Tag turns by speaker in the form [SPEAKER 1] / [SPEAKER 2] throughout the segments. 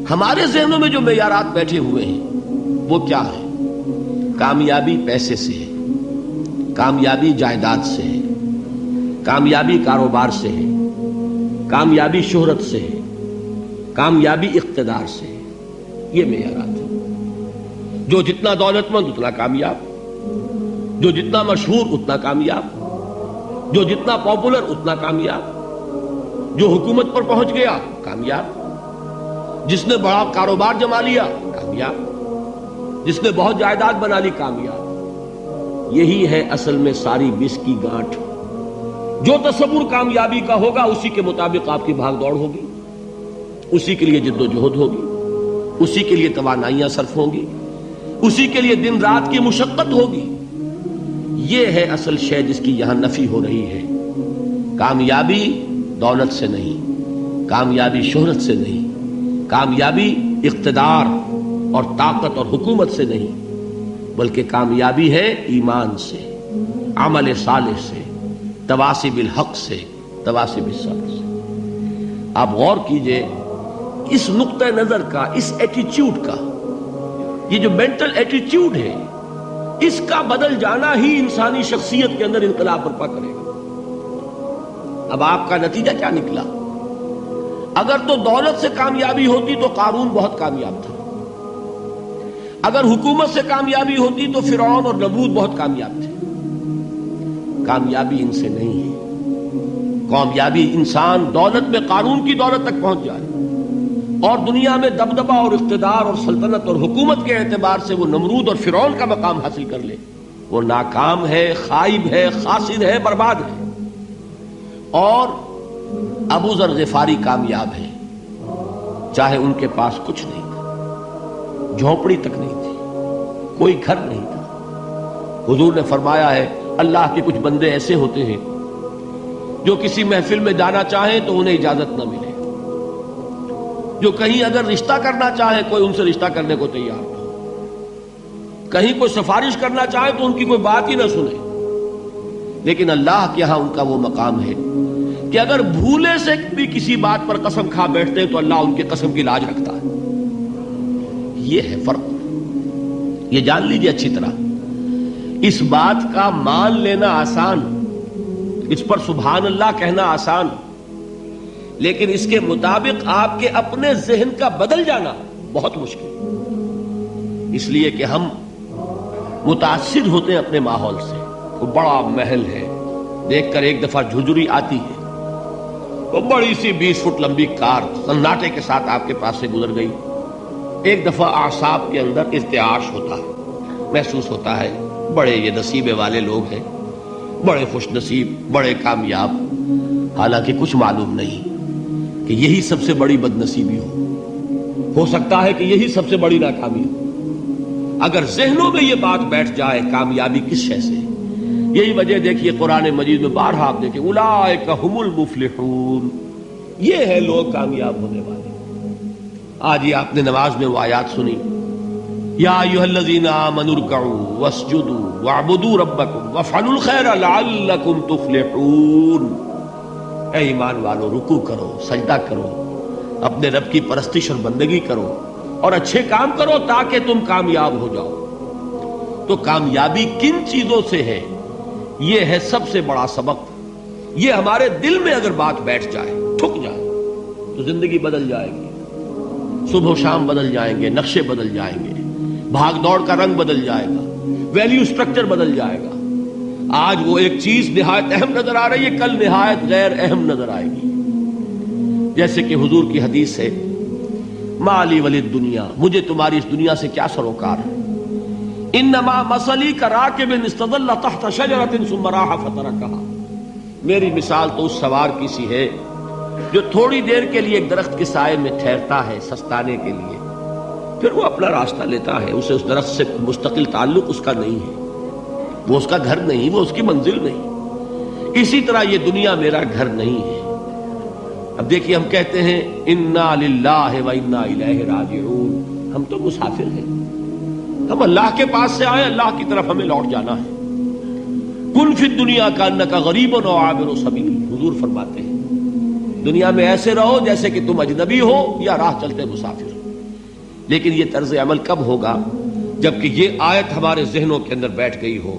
[SPEAKER 1] ہمارے ذہنوں میں جو معیارات بیٹھے ہوئے ہیں وہ کیا ہے؟ کامیابی پیسے سے ہے، کامیابی جائیداد سے ہے، کامیابی کاروبار سے ہے، کامیابی شہرت سے ہے، کامیابی اقتدار سے ہے. یہ معیارات ہیں. جو جتنا دولت مند اتنا کامیاب، جو جتنا مشہور اتنا کامیاب، جو جتنا پاپولر اتنا کامیاب، جو حکومت پر پہنچ گیا کامیاب، جس نے بڑا کاروبار جما لیا کامیاب، جس نے بہت جائیداد بنا لی کامیاب. یہی ہے اصل میں ساری بس کی گانٹھ. جو تصور کامیابی کا ہوگا اسی کے مطابق آپ کی بھاگ دوڑ ہوگی، اسی کے لیے جد و جہد ہوگی، اسی کے لیے توانائیاں صرف ہوں گی، اسی کے لیے دن رات کی مشقت ہوگی. یہ ہے اصل شے جس کی یہاں نفی ہو رہی ہے. کامیابی دولت سے نہیں، کامیابی شہرت سے نہیں، کامیابی اقتدار اور طاقت اور حکومت سے نہیں، بلکہ کامیابی ہے ایمان سے، عمل صالح سے، تواصی بالحق سے، تواصی بالصبر سے. آپ غور کیجئے اس نقطہ نظر کا، اس ایٹیچیوڈ کا، یہ جو مینٹل ایٹیچیوڈ ہے اس کا بدل جانا ہی انسانی شخصیت کے اندر انقلاب برپا کرے گا. اب آپ کا نتیجہ کیا نکلا؟ اگر تو دولت سے کامیابی ہوتی تو قارون بہت کامیاب تھا، اگر حکومت سے کامیابی ہوتی تو فرعون اور نمرود بہت کامیاب تھے. کامیابی ان سے نہیں ہے. کامیابی انسان دولت میں قارون کی دولت تک پہنچ جائے اور دنیا میں دبدبہ اور اقتدار اور سلطنت اور حکومت کے اعتبار سے وہ نمرود اور فرعون کا مقام حاصل کر لے، وہ ناکام ہے، خائب ہے، خاسر ہے، برباد ہے. اور ابو ذر غفاری کامیاب ہے، چاہے ان کے پاس کچھ نہیں تھا، جھونپڑی تک نہیں تھی، کوئی گھر نہیں تھا. حضور نے فرمایا ہے اللہ کے کچھ بندے ایسے ہوتے ہیں جو کسی محفل میں جانا چاہیں تو انہیں اجازت نہ ملے، جو کہیں اگر رشتہ کرنا چاہے کوئی ان سے رشتہ کرنے کو تیار نہ، کہیں کوئی سفارش کرنا چاہے تو ان کی کوئی بات ہی نہ سنے. لیکن اللہ کے ہاں ان کا وہ مقام ہے کہ اگر بھولے سے بھی کسی بات پر قسم کھا بیٹھتے ہیں تو اللہ ان کے قسم کی لاج رکھتا ہے. یہ ہے فرق. یہ جان لیجئے اچھی طرح. اس بات کا مان لینا آسان، اس پر سبحان اللہ کہنا آسان، لیکن اس کے مطابق آپ کے اپنے ذہن کا بدل جانا بہت مشکل. اس لیے کہ ہم متاثر ہوتے ہیں اپنے ماحول سے. وہ بڑا محل ہے، دیکھ کر ایک دفعہ جھجری آتی ہے، وہ بڑی سی 20 فٹ لمبی کار سناٹے کے ساتھ آپ کے پاس سے گزر گئی. ایک دفعہ اعصاب کے اندر ارتعاش ہوتا ہے، محسوس ہوتا ہے بڑے یہ نصیبے والے لوگ ہیں، بڑے خوش نصیب، بڑے کامیاب. حالانکہ کچھ معلوم نہیں کہ یہی سب سے بڑی بد نصیبی ہو سکتا ہے کہ یہی سب سے بڑی ناکامی ہو. اگر ذہنوں میں یہ بات بیٹھ جائے کامیابی کس شے سے. یہی وجہ دیکھیے قرآن مجید میں بارہا آپ دیکھیں اولئک ھم المفلحون، یہ ہے لوگ کامیاب ہونے والے. آج یہ آپ نے نماز میں وہ آیات سنی، یا ایھا الذین آمنوا ارکعوا واسجدوا واعبدوا ربکم وافعلوا الخیر لعلکم تفلحون. اے ایمان والو، رکوع کرو، سجدہ کرو، اپنے رب کی پرستش اور بندگی کرو اور اچھے کام کرو تاکہ تم کامیاب ہو جاؤ. تو کامیابی کن چیزوں سے ہے؟ یہ ہے سب سے بڑا سبق. یہ ہمارے دل میں اگر بات بیٹھ جائے، ٹھک جائے، تو زندگی بدل جائے گی. صبح و شام بدل جائیں گے، نقشے بدل جائیں گے، بھاگ دوڑ کا رنگ بدل جائے گا، ویلیو سٹرکچر بدل جائے گا. آج وہ ایک چیز نہایت اہم نظر آ رہی ہے، کل نہایت غیر اہم نظر آئے گی. جیسے کہ حضور کی حدیث ہے مالی ولد دنیا، مجھے تمہاری اس دنیا سے کیا سروکار ہے. انما مثلی کراکب استظل تحت شجرۃ ثم راح فترکها، میری مثال تو اس سوار کی سی ہے جو تھوڑی دیر کے لیے ایک درخت کے سائے میں ٹھہرتا ہے سستانے کے لیے، پھر وہ اپنا راستہ لیتا ہے. اسے اس درخت سے مستقل تعلق اس کا نہیں ہے، وہ اس کا گھر نہیں، وہ اس کی منزل نہیں. اسی طرح یہ دنیا میرا گھر نہیں ہے. اب دیکھیے ہم کہتے ہیں انا للہ و انا الیہ راجعون، ہم تو مسافر ہیں، ہم اللہ کے پاس سے آئے، اللہ کی طرف ہمیں لوٹ جانا ہے. کن فی الدنیا کانک غریب و عابر سبیل، حضور فرماتے ہیں دنیا میں ایسے رہو جیسے کہ تم اجنبی ہو یا راہ چلتے مسافر. لیکن یہ طرز عمل کب ہوگا؟ جبکہ یہ آیت ہمارے ذہنوں کے اندر بیٹھ گئی ہو،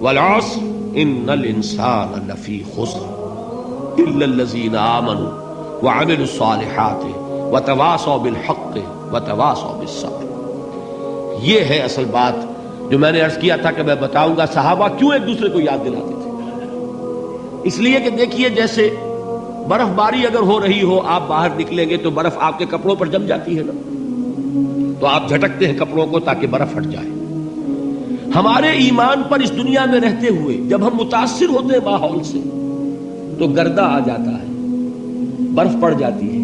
[SPEAKER 1] والعصر ان الانسان لفی خسر الا الذین آمنوا وعملوا الصالحات وتواصوا بالحق وتواصوا بالصبر۔ یہ ہے اصل بات جو میں نے عرض کیا تھا کہ میں بتاؤں گا صحابہ کیوں ایک دوسرے کو یاد دلاتے تھے۔ اس لیے کہ دیکھیے جیسے برف باری اگر ہو رہی ہو، آپ باہر نکلیں گے تو برف آپ کے کپڑوں پر جم جاتی ہے نا، تو آپ جھٹکتے ہیں کپڑوں کو تاکہ برف ہٹ جائے۔ ہمارے ایمان پر اس دنیا میں رہتے ہوئے جب ہم متاثر ہوتے ہیں ماحول سے تو گردہ آ جاتا ہے، برف پڑ جاتی ہے،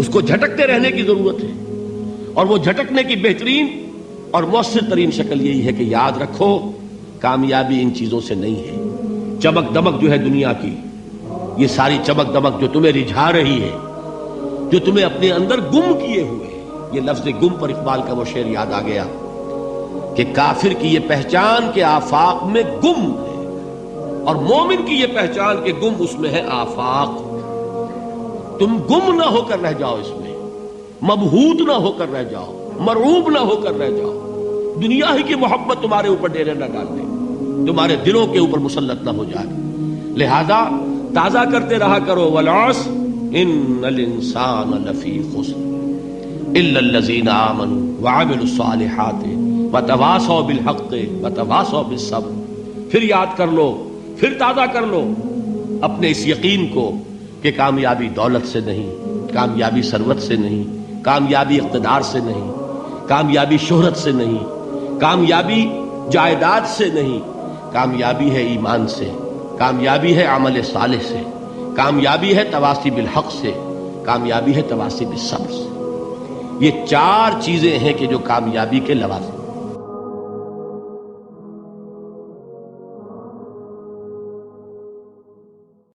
[SPEAKER 1] اس کو جھٹکتے رہنے کی ضرورت ہے۔ اور وہ جھٹکنے کی بہترین اور مؤثر ترین شکل یہی ہے کہ یاد رکھو کامیابی ان چیزوں سے نہیں ہے۔ چمک دمک جو ہے دنیا کی، یہ ساری چمک دمک جو تمہیں رجھا رہی ہے، جو تمہیں اپنے اندر گم کیے ہوئے، یہ لفظ گم پر اقبال کا وہ شعر یاد آ گیا کہ کافر کی یہ پہچان کے آفاق میں گم ہے، اور مومن کی یہ پہچان کے گم اس میں ہے آفاق۔ تم گم نہ ہو کر رہ جاؤ، اس میں مبہوت نہ ہو کر رہ جاؤ، مرعوب نہ ہو کر رہ جاؤ، دنیا ہی کی محبت تمہارے اوپر ڈیرے نہ ڈال دے، تمہارے دلوں کے اوپر مسلط نہ ہو جائے۔ لہذا تازہ کرتے رہا کرو، والعصر ان الانسان لفی خسر الا الذین آمنوا وعملوا الصالحات وتواصوا بالحق وتواصوا بالصبر۔ پھر یاد کر لو، پھر تازہ کر لو اپنے اس یقین کو کہ کامیابی دولت سے نہیں، کامیابی ثروت سے نہیں، کامیابی اقتدار سے نہیں، کامیابی شہرت سے نہیں، کامیابی جائیداد سے نہیں، کامیابی ہے ایمان سے، کامیابی ہے عمل صالح سے، کامیابی ہے تواصی بالحق سے، کامیابی ہے تواصی بالصبر سے۔ یہ چار چیزیں ہیں کہ جو کامیابی کے لوازم